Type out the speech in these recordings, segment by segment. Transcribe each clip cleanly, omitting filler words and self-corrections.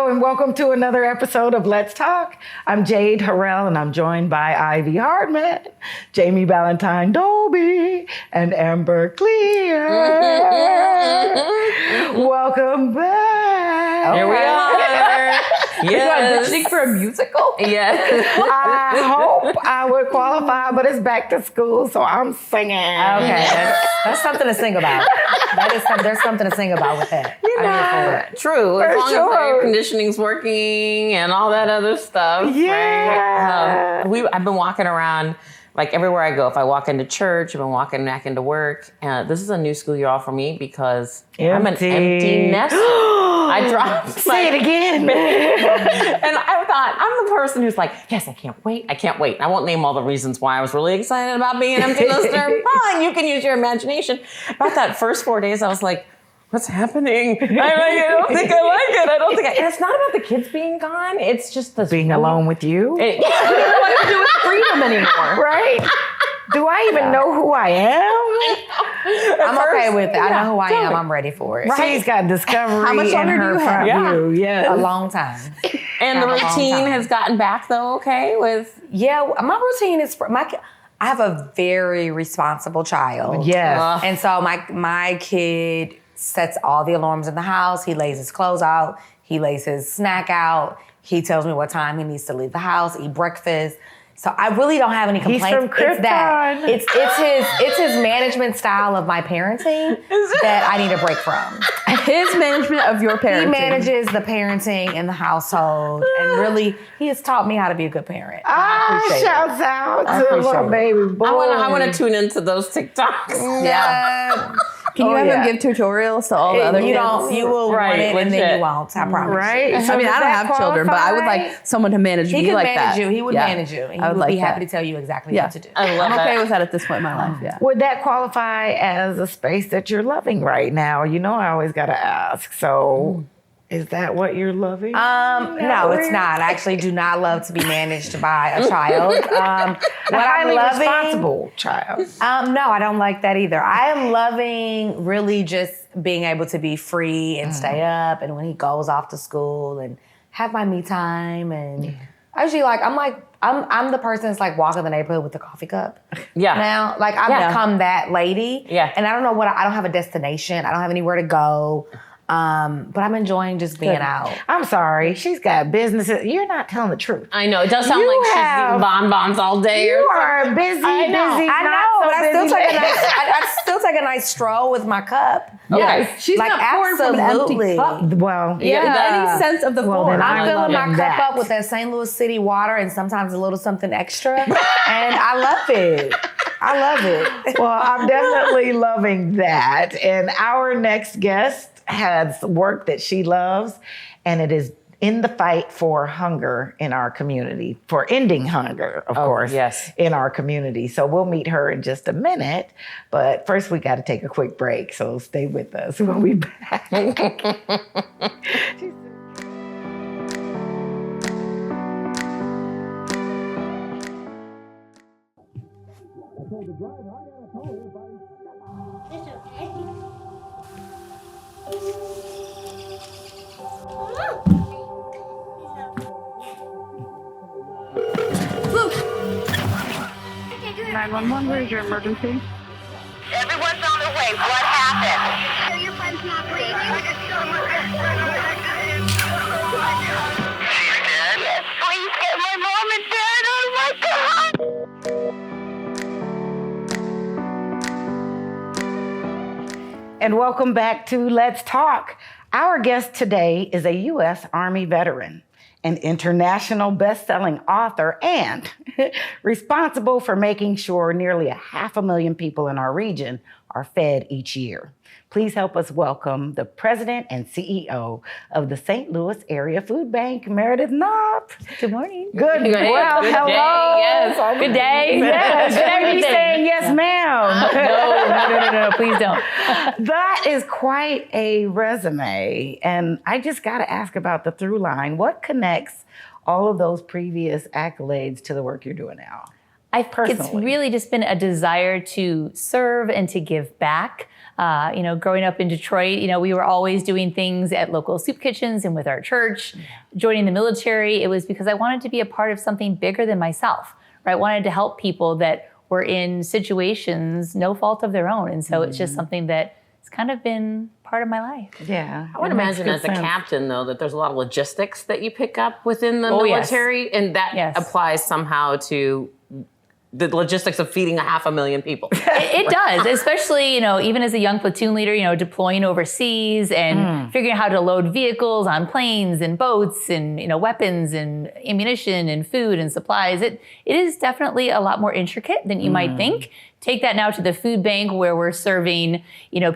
and welcome to another episode of Let's Talk. I'm Jade Harrell, and I'm joined by Ivy Hardman, Jamie Valentine Dolby, and Amber Clear. Welcome back. Here we are. Yes. Auditioning for a musical? Yes. I hope I would qualify, but it's back to school, so I'm singing. Okay, that's something to sing about. There's something to sing about with that. You know, true. As long as the air conditioning's working and all that other stuff. Yeah. Right? I've been walking around like everywhere I go. If I walk into church, I've been walking back into work. This is a new school year all for me because I'm an empty nester. I dropped. Say it again. And I thought, I'm the person who's like, yes, I can't wait. I won't name all the reasons why I was really excited about being an empty nester. Fine, you can use your imagination. About that first 4 days, I was like, what's happening? I don't think I like it. And it's not about the kids being gone. It's just the being alone with you. You don't want to do with freedom anymore. Right? Do I even know who I am? I'm okay with it. I know who I am. I'm ready for it. She's got discovery. How much longer do you have? View. Yeah. A long time. And the routine has gotten back though, okay? My routine is I have a very responsible child. Yes. And so my kid sets all the alarms in the house. He lays his clothes out. He lays his snack out. He tells me what time he needs to leave the house, eat breakfast. So I really don't have any complaints. He's from Krypton. It's that. It's his management style of my parenting that I need a break from. His management of your parenting. He manages the parenting in the household, and really, he has taught me how to be a good parent. Shouts out to my baby boy. I want to tune into those TikToks. Yeah. Can you have him give tutorials to all the other kids? You will run it and then you won't. I promise. Right. So I mean, I don't have children, but I would like someone to manage me like that. He would manage you. He would be happy to tell you exactly what to do. I'm okay with that at this point in my life. Yeah. Would that qualify as a space that you're loving right now? You know, I always got to ask. So, is that what you're loving? No, it's not. I actually do not love to be managed by a child. What I'm loving, responsible child. No, I don't like that either. I am loving really just being able to be free and stay up, and when he goes off to school and have my me time, and I usually I'm the person that's like walking the neighborhood with the coffee cup. Yeah. Now, like I've become that lady. Yeah. And I don't know I don't have a destination. I don't have anywhere to go. But I'm enjoying just being out. I'm sorry. She's got businesses. You're not telling the truth. I know. It does sound like she's eating bonbons all day. You are busy, I still take a nice stroll with my cup. Okay. She's not pouring from an empty cup. Well, Any sense of the form. I'm filling my cup up with that St. Louis City water and sometimes a little something extra. And I love it. Well, I'm definitely loving that. And our next guest has work that she loves, and it is in the fight for hunger in our community, for ending hunger, of course, in our community. So we'll meet her in just a minute. But first, we got to take a quick break. So stay with us. We'll be back. Look. 911, where's your emergency? Everyone's on their way. What happened? So your friend's not breathing. She's dead? Yes, please get my mom and dad. Oh my God. And welcome back to Let's Talk. Our guest today is a U.S. Army veteran, an international best-selling author, and responsible for making sure nearly 500,000 people in our region are fed each year. Please help us welcome the president and CEO of the St. Louis Area Foodbank, Meredith Knopp. Good morning. Good. Well, good hello. Day. Yes. Good day. Yes. Should we be saying yes, ma'am? No, please don't. That is quite a resume. And I just got to ask about the through line. What connects all of those previous accolades to the work you're doing now? I think it's really just been a desire to serve and to give back. Growing up in Detroit, we were always doing things at local soup kitchens and with our church. Joining the military, it was because I wanted to be a part of something bigger than myself, right? I wanted to help people that were in situations no fault of their own. And so it's just something that it's kind of been part of my life. Yeah. I would imagine as a captain, though, that there's a lot of logistics that you pick up within the military, and that applies somehow to the logistics of feeding 500,000 people. It does, especially, even as a young platoon leader, deploying overseas and figuring out how to load vehicles on planes and boats and, weapons and ammunition and food and supplies. It is definitely a lot more intricate than you might think. Take that now to the food bank where we're serving,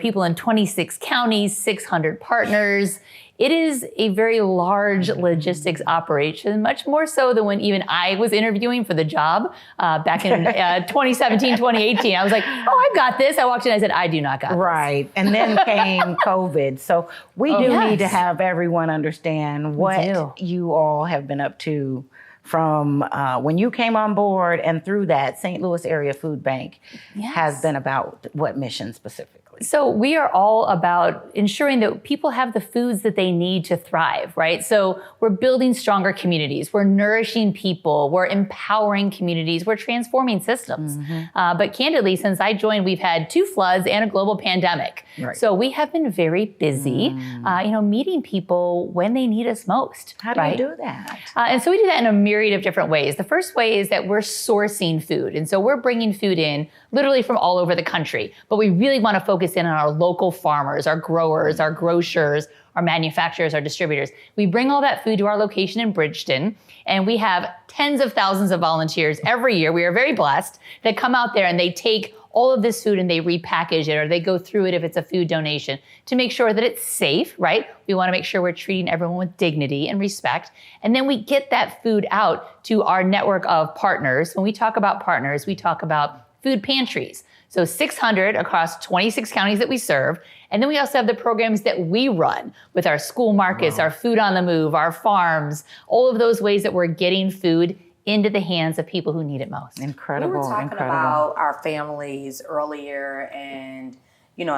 people in 26 counties, 600 partners. It is a very large logistics operation, much more so than when even I was interviewing for the job back in 2017, 2018. I was like, oh, I've got this. I walked in, I said, I do not got this. Right. And then came COVID. So we do need to have everyone understand what you all have been up to from when you came on board and through that. St. Louis Area Foodbank has been about what mission specifically? So we are all about ensuring that people have the foods that they need to thrive, right? So we're building stronger communities. We're nourishing people. We're empowering communities. We're transforming systems. But candidly, since I joined, we've had 2 floods and a global pandemic. Right. So we have been very busy, meeting people when they need us most. How do you do that? And so we do that in a myriad of different ways. The first way is that we're sourcing food. And so we're bringing food in literally from all over the country. But we really want to focus in on our local farmers, our growers, our grocers, our manufacturers, our distributors. We bring all that food to our location in Bridgeton, and we have tens of thousands of volunteers every year. We are very blessed that come out there and they take all of this food and they repackage it, or they go through it if it's a food donation to make sure that it's safe, right? We want to make sure we're treating everyone with dignity and respect. And then we get that food out to our network of partners. When we talk about partners, we talk about food pantries. So 600 across 26 counties that we serve. And then we also have the programs that we run with our school markets, our food on the move, our farms, all of those ways that we're getting food into the hands of people who need it most. Incredible. We were talking about our families earlier and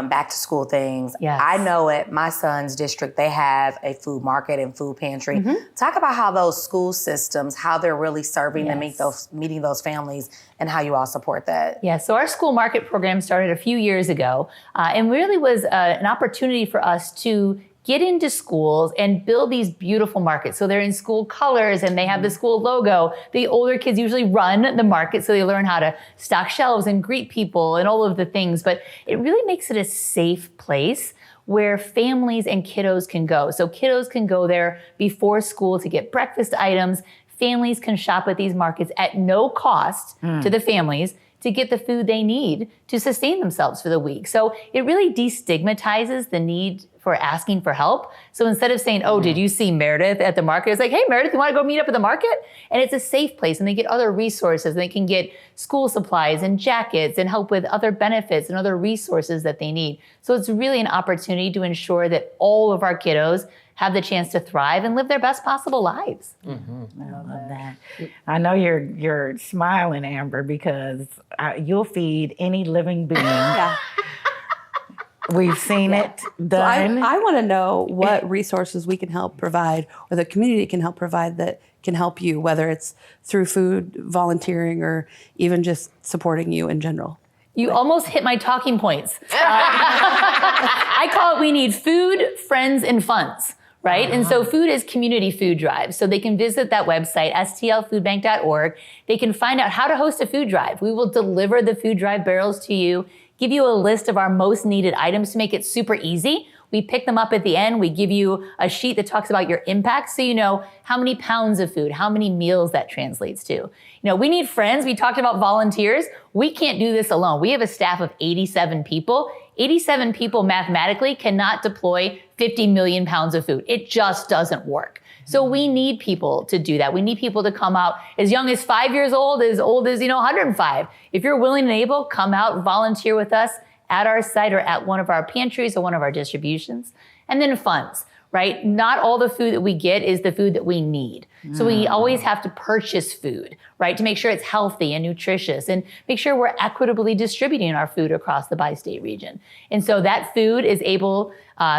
back to school things. Yes. I know at my son's district, they have a food market and food pantry. Talk about how those school systems, how they're really serving and meeting those families, and how you all support that. Yeah, so our school market program started a few years ago and really was an opportunity for us to get into schools and build these beautiful markets. So they're in school colors and they have the school logo. The older kids usually run the market, so they learn how to stock shelves and greet people and all of the things. But it really makes it a safe place where families and kiddos can go. So kiddos can go there before school to get breakfast items. Families can shop at these markets at no cost to the families to get the food they need to sustain themselves for the week. So it really destigmatizes the need for asking for help. So instead of saying, oh, did you see Meredith at the market? It's like, hey, Meredith, you want to go meet up at the market? And it's a safe place, and they get other resources. And they can get school supplies and jackets and help with other benefits and other resources that they need. So it's really an opportunity to ensure that all of our kiddos have the chance to thrive and live their best possible lives. I love that. I know you're smiling, Amber, because you'll feed any living being. We've seen it done. So I want to know what resources we can help provide, or the community can help provide, that can help you, whether it's through food, volunteering, or even just supporting you in general. You almost hit my talking points. I call it, we need food, friends, and funds. Right? And so food is community food drive. So they can visit that website, stlfoodbank.org. They can find out how to host a food drive. We will deliver the food drive barrels to you, give you a list of our most needed items to make it super easy. We pick them up at the end. We give you a sheet that talks about your impact, so you know how many pounds of food, how many meals that translates to. We need friends. We talked about volunteers. We can't do this alone. We have a staff of 87 people. 87 people mathematically cannot deploy 50 million pounds of food. It just doesn't work. So we need people to do that. We need people to come out as young as 5 years old as 105. If you're willing and able, come out, volunteer with us at our site or at one of our pantries or one of our distributions. And then funds, right? Not all the food that we get is the food that we need. So we always have to purchase food, right? To make sure it's healthy and nutritious and make sure we're equitably distributing our food across the bi-state region. And so that food is able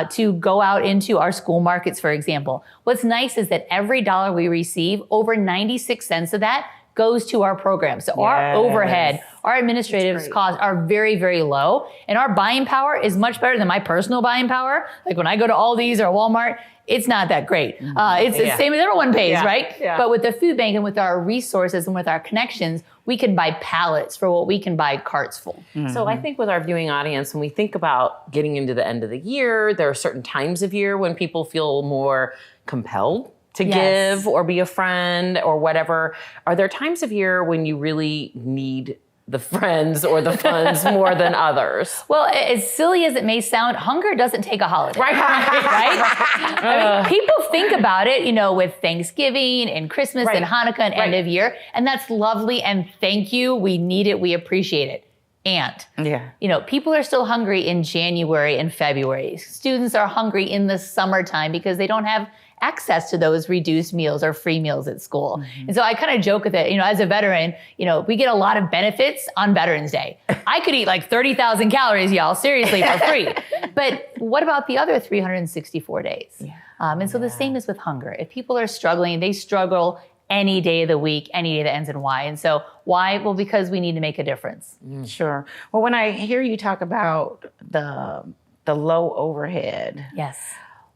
to go out into our school markets, for example. What's nice is that every dollar we receive, over 96 cents of that goes to our program. So our overhead, our administrative costs are very, very low. And our buying power is much better than my personal buying power. Like when I go to Aldi's or Walmart, it's not that great. It's the same as everyone pays, right? Yeah. But with the food bank and with our resources and with our connections, we can buy pallets for what we can buy carts full. So I think with our viewing audience, when we think about getting into the end of the year, there are certain times of year when people feel more compelled to give or be a friend or whatever. Are there times of year when you really need the friends or the funds more than others? Well, as silly as it may sound, hunger doesn't take a holiday. Right. I mean, people think about it, you know, with Thanksgiving and Christmas and Hanukkah and end of year, and that's lovely, and thank you. We need it. We appreciate it. And, you know, people are still hungry in January and February. Students are hungry in the summertime because they don't have access to those reduced meals or free meals at school. And so I kind of joke with it, you know, as a veteran, you know, we get a lot of benefits on Veterans Day. I could eat like 30,000 calories, y'all, seriously, for free. But what about the other 364 days? And so the same is with hunger. If people are struggling, they struggle any day of the week, any day that ends in Y. And so why? Well, because we need to make a difference. Sure. Well, when I hear you talk about the low overhead,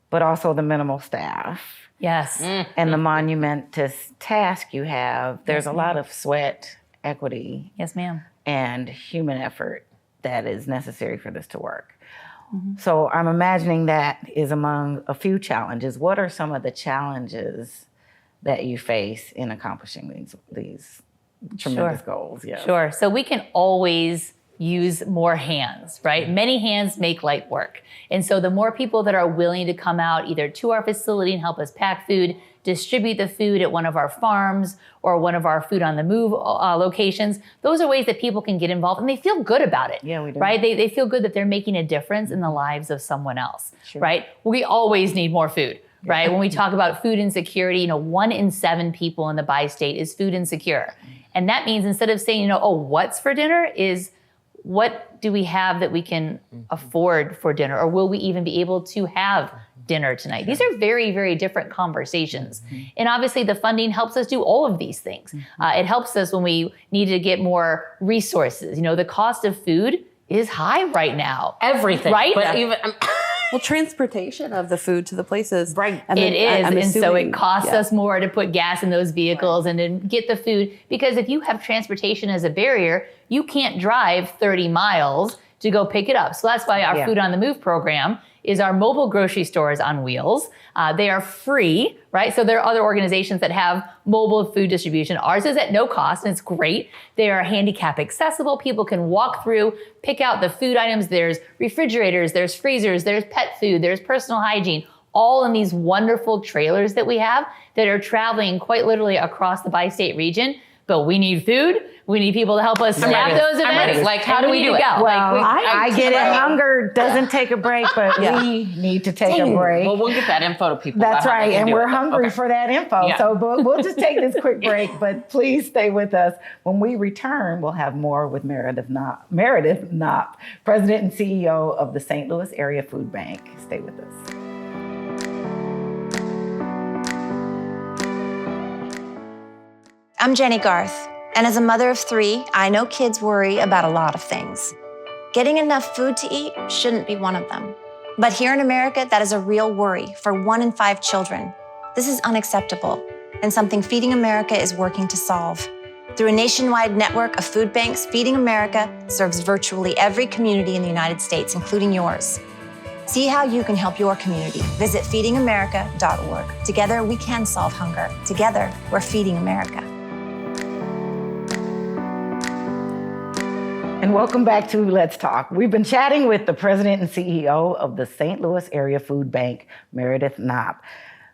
but also the minimal staff, and the monumentous task you have, there's a lot of sweat, equity, and human effort that is necessary for this to work. So I'm imagining that is among a few challenges. What are some of the challenges that you face in accomplishing these tremendous goals? Sure. So we can always use more hands, right? Many hands make light work. And so the more people that are willing to come out either to our facility and help us pack food, distribute the food at one of our farms or one of our food on the move locations, those are ways that people can get involved and they feel good about it. Yeah, we do. Right? They feel good that they're making a difference in the lives of someone else, right? We always need more food. Right? When we talk about food insecurity, you know, 1 in 7 people in the bi-state is food insecure. And that means instead of saying, you know, oh, what's for dinner, is what do we have that we can afford for dinner? Or will we even be able to have dinner tonight? These are very, very different conversations. And obviously the funding helps us do all of these things. It helps us when we need to get more resources. You know, the cost of food is high right now. Everything. Right? But even... Well, transportation of the food to the places. Right. And it is. I'm and so assuming, it costs us more to put gas in those vehicles and to get the food. Because if you have transportation as a barrier, you can't drive 30 miles to go pick it up. So that's why our Food on the Move program is our mobile grocery stores on wheels. They are free, right? So there are other organizations that have mobile food distribution. Ours is at no cost, and it's great. They are handicap accessible. People can walk through, pick out the food items. There's refrigerators, there's freezers, there's pet food, there's personal hygiene, all in these wonderful trailers that we have that are traveling quite literally across the bi-state region. But we need food. We need people to help us snap those events. Like, how do we do it? Well, Like, I get it. Hunger doesn't take a break, but we need to take a break. Well, we'll get that info to people. That's about how right. they can And do we're it. hungry for that info. Yeah. So we'll just take this quick break, but please stay with us. When we return, we'll have more with Meredith Knopp, President and CEO of the St. Louis Area Foodbank. Stay with us. I'm Jenny Garth, and as a mother of 3, I know kids worry about a lot of things. Getting enough food to eat shouldn't be one of them. But here in America, that is a real worry for 1 in 5 children. This is unacceptable, and something Feeding America is working to solve. Through a nationwide network of food banks, Feeding America serves virtually every community in the United States, including yours. See how you can help your community. Visit feedingamerica.org. Together, we can solve hunger. Together, we're Feeding America. And welcome back to Let's Talk. We've been chatting with the president and CEO of the St. Louis Area Foodbank, Meredith Knopp.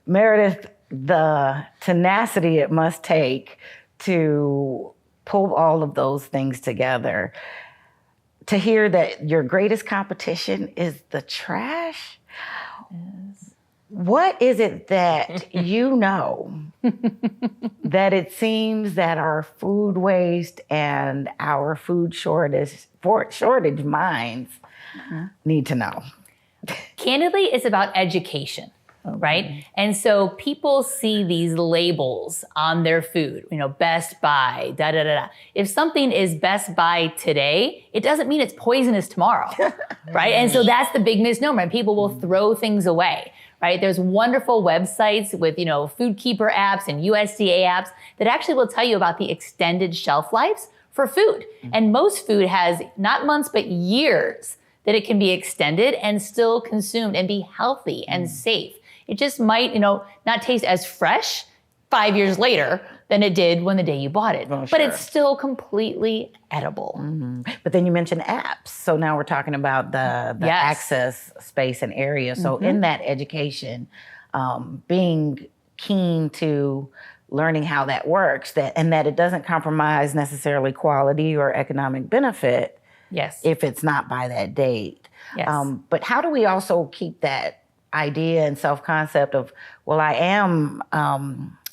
Meredith, the tenacity it must take to pull all of those things together, to hear that your greatest competition is the trash. What is it that you know that it seems that our food waste and our food shortage minds need to know? Candidly, it's about education, right? And so people see these labels on their food, Best Buy, da da da da. If something is Best Buy today, it doesn't mean it's poisonous tomorrow, right? And so that's the big misnomer. And people will throw things away, right? There's wonderful websites with, food keeper apps and USDA apps that actually will tell you about the extended shelf lives for food. And most food has not months, but years that it can be extended and still consumed and be healthy and safe. It just might, not taste as fresh 5 years later than it did when the day you bought it. But it's still completely edible. But then you mentioned apps. So now we're talking about the access space and area. So in that education, being keen to learning how that works, and that it doesn't compromise necessarily quality or economic benefit. Yes. If it's not by that date. Yes. But how do we also keep that idea and self-concept of, well, I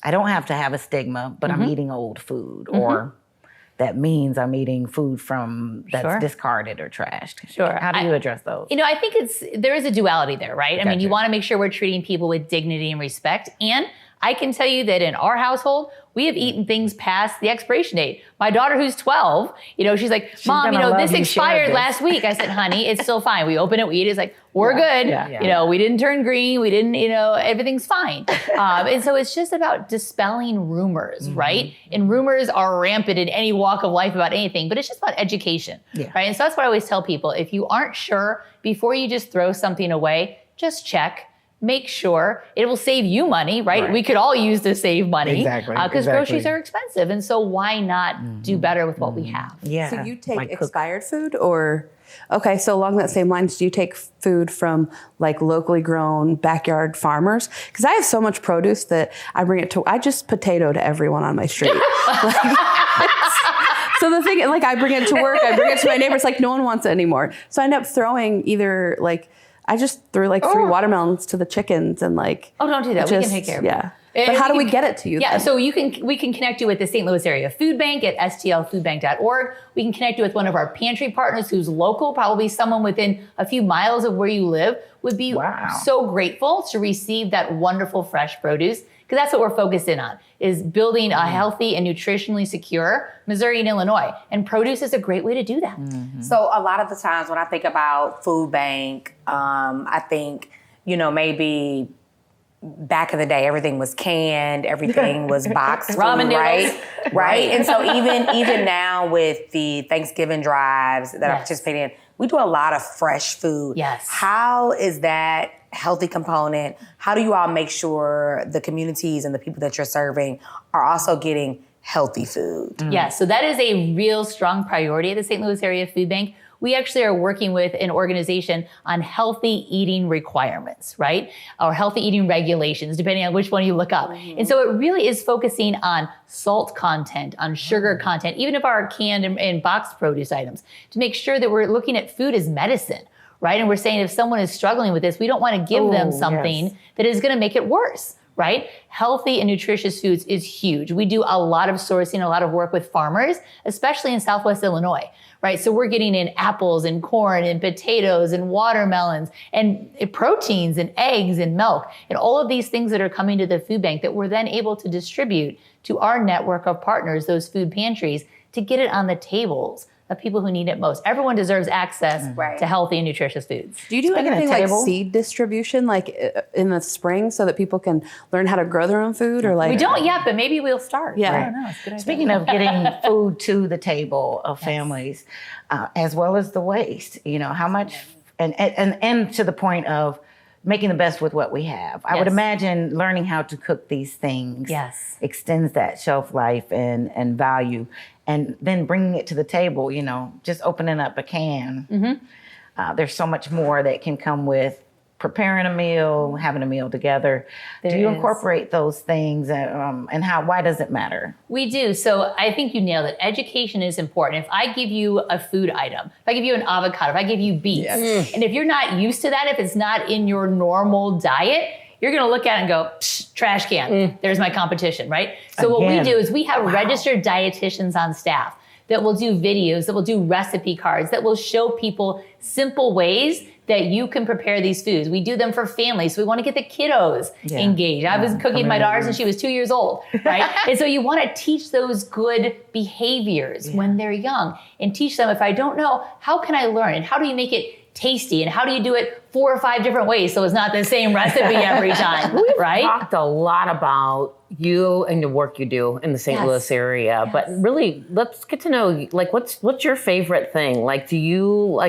don't have to have a stigma, but I'm eating old food, or that means I'm eating food that's discarded or trashed. Sure. How do you address those? I think there is a duality there, right? I mean, you want to make sure we're treating people with dignity and respect. And I can tell you that in our household, we have eaten things past the expiration date. My daughter, who's 12, she's like, Mom, this expired last week. I said, honey, it's still fine. We open it, we eat it. It's like, we're good. Yeah. We didn't turn green. We didn't, everything's fine. And so it's just about dispelling rumors, right? And rumors are rampant in any walk of life about anything, but it's just about education, right? And so that's what I always tell people. If you aren't sure, before you just throw something away, just check. Make sure it will save you money, right? We could all use to save money. Exactly. Because groceries are expensive. And so why not do better with what we have? Yeah. So you take expired food or, okay, so along that same lines, do you take food from like locally grown backyard farmers? Because I have so much produce that I just potato to everyone on my street. So the thing, I bring it to work, I bring it to my neighbors, no one wants it anymore. So I end up throwing either I just threw 3 watermelons to the chickens and Oh, don't do that. We can take care of it. Yeah. But how do we get it to you? Yeah, then? so we can connect you with the St. Louis Area Foodbank at stlfoodbank.org. We can connect you with one of our pantry partners who's local, probably someone within a few miles of where you live, would be so grateful to receive that wonderful fresh produce. Because that's what we're focused in on, is building a healthy and nutritionally secure Missouri and Illinois. And produce is a great way to do that. So a lot of the times when I think about food bank, I think, maybe back in the day, everything was canned, everything was boxed food, Ramen noodles. right? And so even now with the Thanksgiving drives that I participate in, we do a lot of fresh food. Yes. How is that healthy component? How do you all make sure the communities and the people that you're serving are also getting healthy food? Yes, so that is a real strong priority at the St. Louis Area Food Bank. We actually are working with an organization on healthy eating requirements, right? Or healthy eating regulations, depending on which one you look up. And so it really is focusing on salt content, on sugar content, even of our canned and boxed produce items, to make sure that we're looking at food as medicine, right? And we're saying if someone is struggling with this, we don't want to give them something that is going to make it worse, right? Healthy and nutritious foods is huge. We do a lot of sourcing, a lot of work with farmers, especially in Southwest Illinois, right? So we're getting in apples and corn and potatoes and watermelons and proteins and eggs and milk and all of these things that are coming to the food bank that we're then able to distribute to our network of partners, those food pantries, to get it on the tables of people who need it most. Everyone deserves access to healthy and nutritious foods. Do you do anything like seed distribution, in the spring, so that people can learn how to grow their own food, or We don't yet, but maybe we'll start. Yeah. I don't know. It's a good idea. Speaking of getting food to the table of families, as well as the waste, how much, and to the point of making the best with what we have. I would imagine learning how to cook these things extends that shelf life and value. And then bringing it to the table, just opening up a can. There's so much more that can come with preparing a meal, having a meal together. Do you incorporate those things, and why does it matter? We do. So I think you nailed it. Education is important. If I give you a food item, if I give you an avocado, if I give you beets, and if you're not used to that, if it's not in your normal diet, you're going to look at it and go, Psh, trash can. There's my competition, right? So what we do is we have registered dietitians on staff that will do videos, that will do recipe cards, that will show people simple ways that you can prepare these foods. We do them for families. So we want to get the kiddos engaged. I was cooking my daughter since she was 2 years old, right? And so you want to teach those good behaviors when they're young and teach them, if I don't know, how can I learn? And how do you make it tasty? And how do you do it 4 or 5 different ways so it's not the same recipe every time, right? We've talked a lot about you and the work you do in the St. Louis area, but really, let's get to know, like, what's your favorite thing? Like,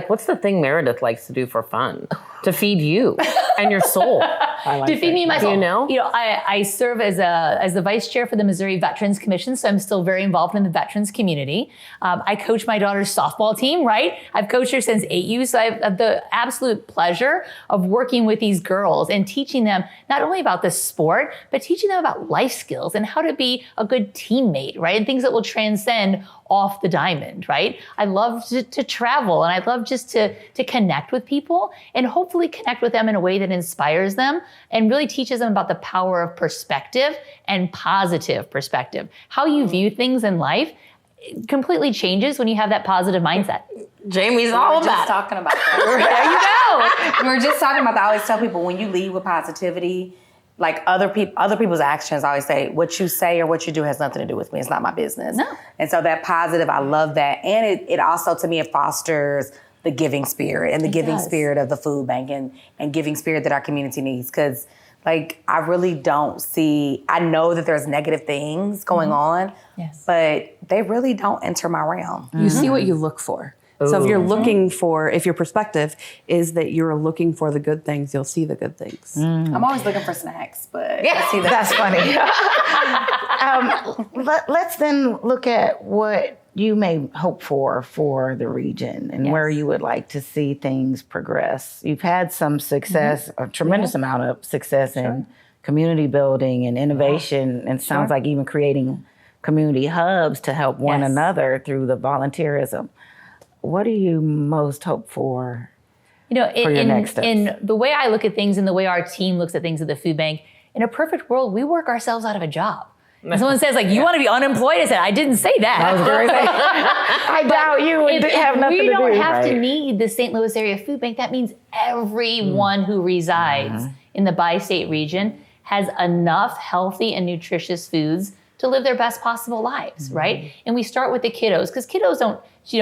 what's the thing Meredith likes to do for fun? To feed you and your soul. To feed me and my soul. You know, I serve as the vice chair for the Missouri Veterans Commission, so I'm still very involved in the veterans community. I coach my daughter's softball team, right? I've coached her since 8U, so I have the absolute pleasure of working with these girls and teaching them not only about the sport, but teaching them about life skills and how to be a good teammate, right? And things that will transcend off the diamond, right? I love to travel, and I love just to connect with people and hopefully connect with them in a way that inspires them and really teaches them about the power of perspective and positive perspective. How you view things in life completely changes when you have that positive mindset. Jamie's all about just talking about that. There you go. We were just talking about that. I always tell people, when you lead with positivity, like other people's actions, I always say, what you say or what you do has nothing to do with me. It's not my business. No. And so that positive, I love that. And it also, to me, it fosters the giving spirit and the giving spirit of the food bank and giving spirit that our community needs. Because, like, I really don't see, I know that there's negative things going on, but they really don't enter my realm. You see what you look for. So if you're looking for, if your perspective is that you're looking for the good things, you'll see the good things. I'm always looking for snacks, but Yeah, see that's funny. Let's then look at what you may hope for the region and where you would like to see things progress. You've had some success, a tremendous amount of success in community building and innovation, and sounds like even creating community hubs to help one another through the volunteerism. What do you most hope for? You know, for your next steps? In the way I look at things and the way our team looks at things at the food bank, in a perfect world, we work ourselves out of a job. When someone says, like, you want to be unemployed, I said, I didn't say that. I doubt you would have nothing to do. We don't have to need the St. Louis Area Food Bank. That means everyone who resides in the bi-state region has enough healthy and nutritious foods to live their best possible lives, right? And we start with the kiddos, because kiddos don't,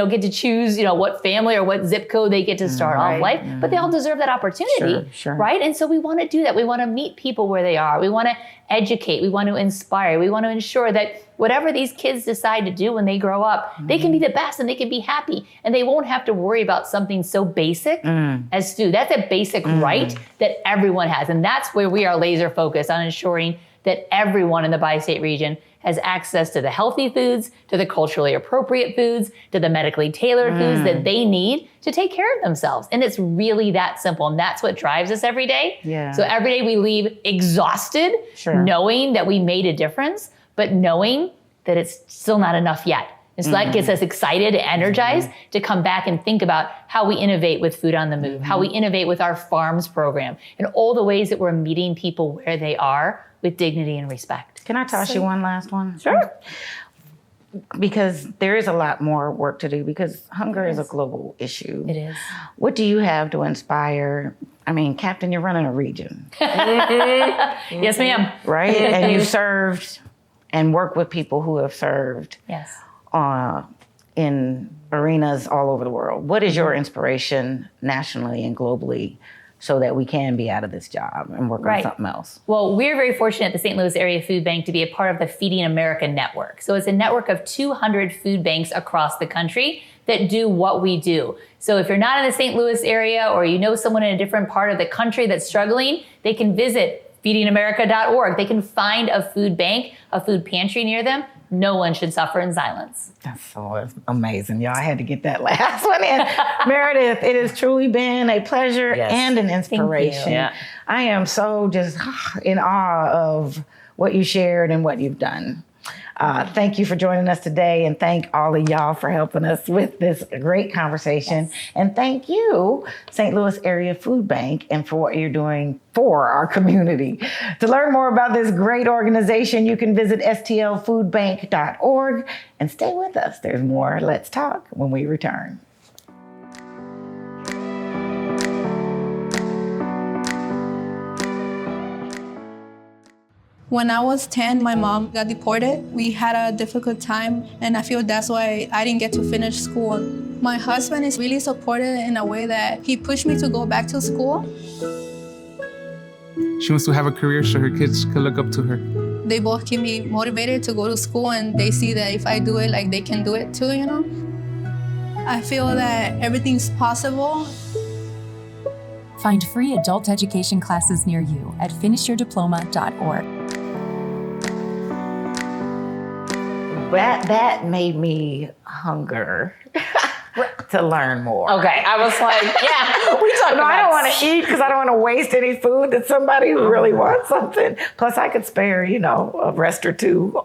get to choose, what family or what zip code they get to start off life, but they all deserve that opportunity, right? And so we want to do that. We want to meet people where they are. We want to educate. We want to inspire. We want to ensure that whatever these kids decide to do when they grow up, they can be the best and they can be happy, and they won't have to worry about something so basic as food. That's a basic right that everyone has. And that's where we are laser focused on ensuring that everyone in the bi-state region has access to the healthy foods, to the culturally appropriate foods, to the medically tailored foods that they need to take care of themselves. And it's really that simple. And that's what drives us every day. Yeah. So every day we leave exhausted, knowing that we made a difference, but knowing that it's still not enough yet. And so that gets us excited, energized to come back and think about how we innovate with Food on the Move, how we innovate with our farms program, and all the ways that we're meeting people where they are with dignity and respect. Can I toss you one last one? Sure. Because there is a lot more work to do, because hunger is a global issue. It is. What do you have to inspire? I mean, Captain, you're running a region, Yes, ma'am. right? And you've served and worked with people who have served Yes. in arenas all over the world. What is your inspiration nationally and globally so that we can be out of this job and work on something else? Well, we're very fortunate at the St. Louis Area Food Bank to be a part of the Feeding America Network. So it's a network of 200 food banks across the country that do what we do. So if you're not in the St. Louis area, or you know someone in a different part of the country that's struggling, they can visit feedingamerica.org. They can find a food bank, a food pantry near them. No one should suffer in silence. That's so amazing, y'all. I had to get that last one in. Meredith, it has truly been a pleasure and an inspiration. I am so just in awe of what you shared and what you've done. Thank you for joining us today, and thank all of y'all for helping us with this great conversation. Yes. And thank you, St. Louis Area Foodbank, and for what you're doing for our community. To learn more about this great organization, you can visit stlfoodbank.org and stay with us. There's more Let's Talk when we return. When I was 10, my mom got deported. We had a difficult time, and I feel that's why I didn't get to finish school. My husband is really supportive in a way that he pushed me to go back to school. She wants to have a career so her kids can look up to her. They both keep me motivated to go to school, and they see that if I do it, like they can do it too, you know? I feel that everything's possible. Find free adult education classes near you at finishyourdiploma.org. That made me hunger to learn more. Okay, I was like, yeah, we talked about. I don't want to eat because I don't want to waste any food that somebody who really wants something. Plus, I could spare, a rest or two.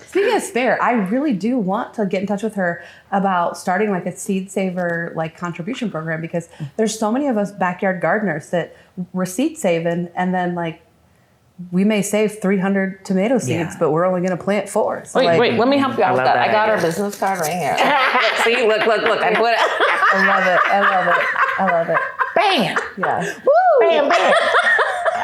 Speaking of spare, I really do want to get in touch with her about starting like a seed saver contribution program, because there's so many of us backyard gardeners that we're seed saving, and then we may save 300 tomato seeds, but we're only going to plant 4. So wait, let me help you out with that. I got our business card right here. See, look, I put it. I love it. Bam! Yeah. Woo! Bam, bam.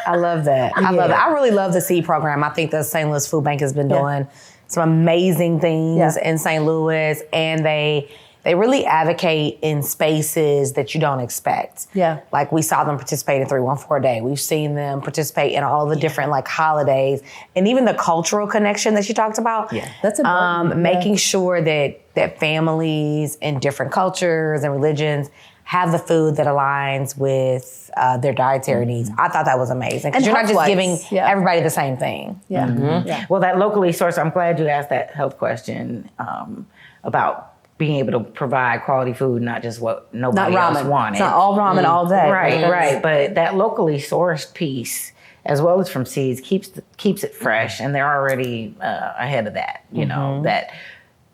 I love that. I love it. I really love the seed program. I think the St. Louis Food Bank has been doing some amazing things in St. Louis, and they really advocate in spaces that you don't expect. Yeah. Like we saw them participate in 314 Day. We've seen them participate in all the different holidays, and even the cultural connection that you talked about. Yeah, that's important. Making sure that families in different cultures and religions have the food that aligns with their dietary needs. I thought that was amazing. Because you're not just giving everybody the same thing. Yeah. Mm-hmm. Yeah. Well, that locally sourced, I'm glad you asked that health question about being able to provide quality food, not just what nobody else wanted. It's not all ramen all day. Right. But that locally sourced piece, as well as from seeds, keeps it fresh, and they're already ahead of that. That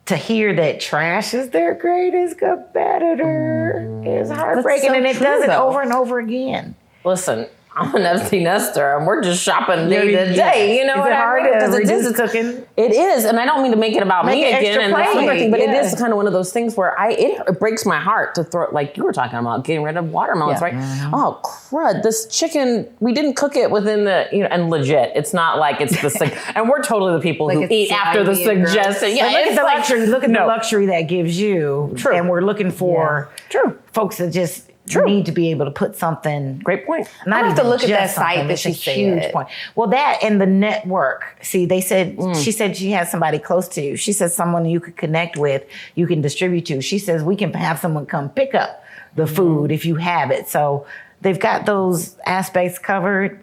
to hear that trash is their greatest competitor is heartbreaking, and it does it over and over again. Listen, I'm an empty nester, and we're just shopping day to day. You know what I mean? Because it is cooking. It is, and I don't mean to make it about me again and the hunger thing, but it is kind of one of those things where it breaks my heart to throw, like you were talking about, getting rid of watermelons, right? Mm-hmm. Oh crud! This chicken, we didn't cook it within the and legit. It's not like it's the and we're totally the people who eat after the suggestion. Yeah, look at the luxury. Look at the luxury that gives you. True. And we're looking for folks that just. Need to be able to put something. Great point. I have to look at that site that she said. Huge point. Well, that and the network. See, they said she said she has somebody close to you. She says someone you could connect with, you can distribute to. She says we can have someone come pick up the food if you have it. So they've got those aspects covered,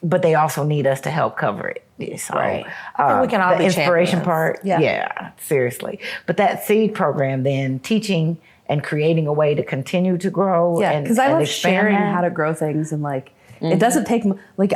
but they also need us to help cover it. So, I think we can all the be inspiration champions. part. Yeah, seriously. But that seed program, then teaching and creating a way to continue to grow. Yeah, because I love sharing how to grow things, and it doesn't take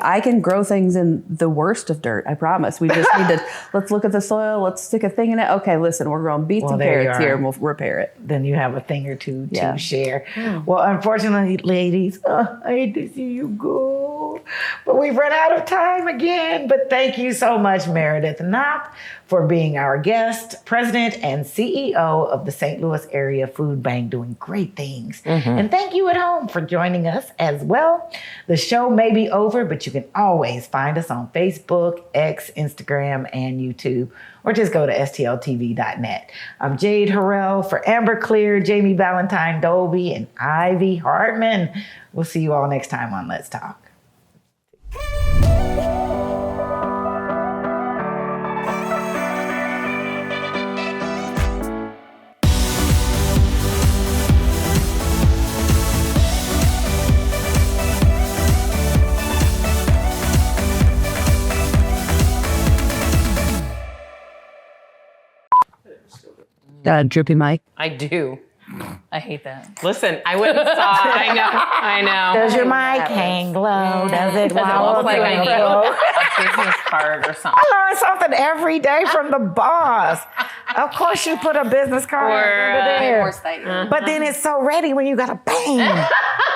I can grow things in the worst of dirt. I promise. We just need to let's look at the soil. Let's stick a thing in it. Okay, listen, we're growing beets and carrots here, and we'll repair it. Then you have a thing or two to share. Well, unfortunately, ladies, I hate to see you go, but we've run out of time again. But thank you so much, Meredith Knopp, for being our guest, president and CEO of the St. Louis Area Food Bank, doing great things. And thank you at home for joining us as well. The show may be over, but you can always find us on Facebook, X, Instagram, and YouTube, or just go to stltv.net. I'm Jade Harrell for Amber Clear, Jamie Valentine Dolby, and Ivy Hartman. We'll see you all next time on Let's Talk. Drippy mic. I do. I hate that. Listen, I went and saw. I know. Does your mic hang low? Does it? Does it look like I need a business card or something. I learn something every day from the boss. Of course, you put a business card over there. But then it's so ready when you got a bang.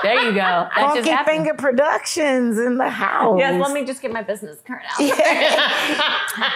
There you go. That just Funky happened. Finger Productions in the house. Yes, let me just get my business card out.